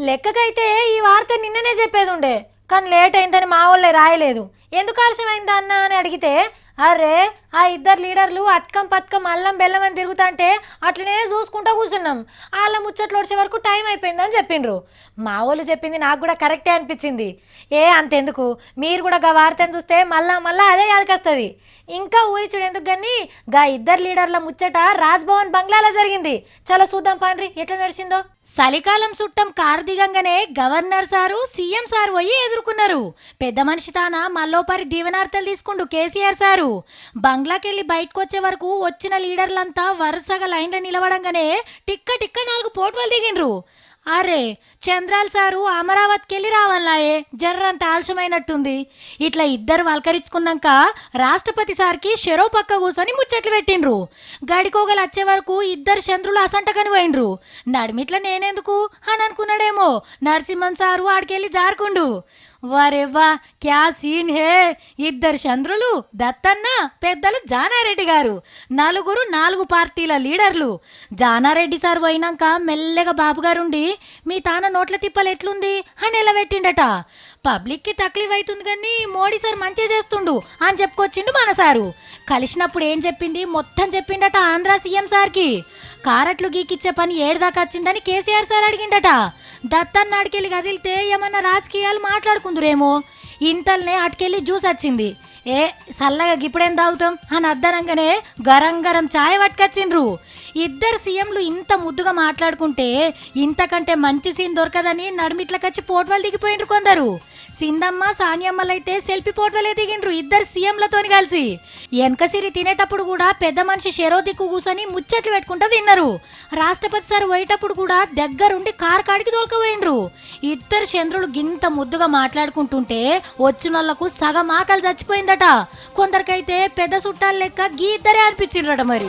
లెక్కకైతే ఈ వార్త నిన్ననే చెప్పేది ఉండే, కానీ లేట్ అయిందని మా వాళ్ళే రాయలేదు. ఎందుకు ఆలస్యమైందా అన్న అని అడిగితే, అరే ఆ ఇద్దరు లీడర్లు అత్కం పత్కం అల్లం బెల్లం అని తిరుగుతుంటే అట్లనే చూసుకుంటా కూర్చున్నాం. వాళ్ళ ముచ్చట్లు వచ్చే వరకు టైం అయిపోయిందని చెప్పిండ్రు. మా వాళ్ళు చెప్పింది నాకు కూడా కరెక్టే అనిపించింది. అంతెందుకు, మీరు కూడా గా వార్తను చూస్తే మళ్ళా మళ్ళా అదే యాదకొస్తుంది. ఇంకా ఊరిచుడు ఎందుకు కానీ గా ఇద్దరు లీడర్ల ముచ్చట రాజ్భవన్ బంగ్లాలో జరిగింది. చలో చూద్దాం పాండ్రి ఎట్లా నడిచిందో. చలికాలం చుట్టం కారు దిగంగానే గవర్నర్ సారు సీఎం సారు పోయి ఎదుర్కొన్నారు. పెద్ద మనిషి తాన మల్లోపరి దీవెనార్తలు తీసుకుంటూ కేసీఆర్ సారు బంగ్లాకెళ్ళి బయటకు వచ్చే వరకు వచ్చిన లీడర్లంతా వరుసగా లైన్లో నిలబడంగానే టిక్క టిక్క 4 పోటువలు దిగిండ్రు. అరే చంద్రాల్ సారు అమరావతికెళ్ళి రావాలాయే, జర్రంత ఆలస్యమైనట్టుంది. ఇట్లా ఇద్దరు వల్కరించుకున్నాక రాష్ట్రపతి సార్కి షెరో పక్క కూర్చొని ముచ్చట్లు పెట్టిండ్రు. గడికోగలు వచ్చే వరకు ఇద్దరు చంద్రులు అసంటకని పోయిండ్రు. నడిమిట్ల నేనెందుకు అని అనుకున్నాడేమో నరసింహన్ సారు ఆడికెళ్ళి జారుకుండు. వారెవ్వా క్యా సీన్ హే, ఇద్దరు చంద్రులు దత్తన్న, పెద్దలు జానారెడ్డి గారు, 4 పార్టీల లీడర్లు. జానారెడ్డి సార్ పోయినాక మెల్లగా బాబుగారుండి మీ తాన నోట్ల తిప్పలు ఎట్లుంది అని ఎలబెట్టిండట. పబ్లిక్కి తక్లీఫ్ అవుతుంది కానీ మోడీ సార్ మంచిగా చేస్తుండు అని చెప్పుకొచ్చిండు మన సారు. కలిసినప్పుడు ఏం చెప్పింది మొత్తం చెప్పిండట ఆంధ్ర సీఎం సార్కి. కారట్లు గీకిచ్చే పని ఏడుదాకా వచ్చిందని కేసీఆర్ సార్ అడిగిండట. దత్తన్న అడికెళ్ళి కదిలితే ఏమన్నా రాజకీయాలు మాట్లాడుకుందురేమో. ఇంతల్నే అటుకెళ్ళి జ్యూస్ వచ్చింది. చల్లగా గిప్పుడేం తాగుతాం అని అద్దనంగానే గరం గరం ఛాయ్ పట్టుకొచ్చిండ్రు. ఇద్దరు సీఎంలు ఇంత ముద్దుగా మాట్లాడుకుంటే ఇంతకంటే మంచి సీన్ దొరకదని నడుమిట్లకొచ్చి పోట్వలు దిగిపోయిండ్రు కొందరు. సిందమ్మ సానియమ్మలైతే సెల్ఫీ పోట్వలే దిగిండ్రు ఇద్దరు సీఎంలతోని కలిసి. వెనకసిరి తినేటప్పుడు కూడా పెద్ద మనిషి షెరో దిక్కు కూర్చొని ముచ్చట్లు పెట్టుకుంటూ తిన్నారు. రాష్ట్రపతి సార్ పోయేటప్పుడు కూడా దగ్గరుండి కారు కాడికి తోలుకపోయిండ్రు. ఇద్దరు చంద్రులు గింత ముద్దుగా మాట్లాడుకుంటుంటే వచ్చినోళ్లకు సగం ఆకలి చచ్చిపోయిందట. కొందరికైతే పెద్ద చుట్టాలు లెక్క గీ ఇద్దరే అనిపించిండ్రట మరి.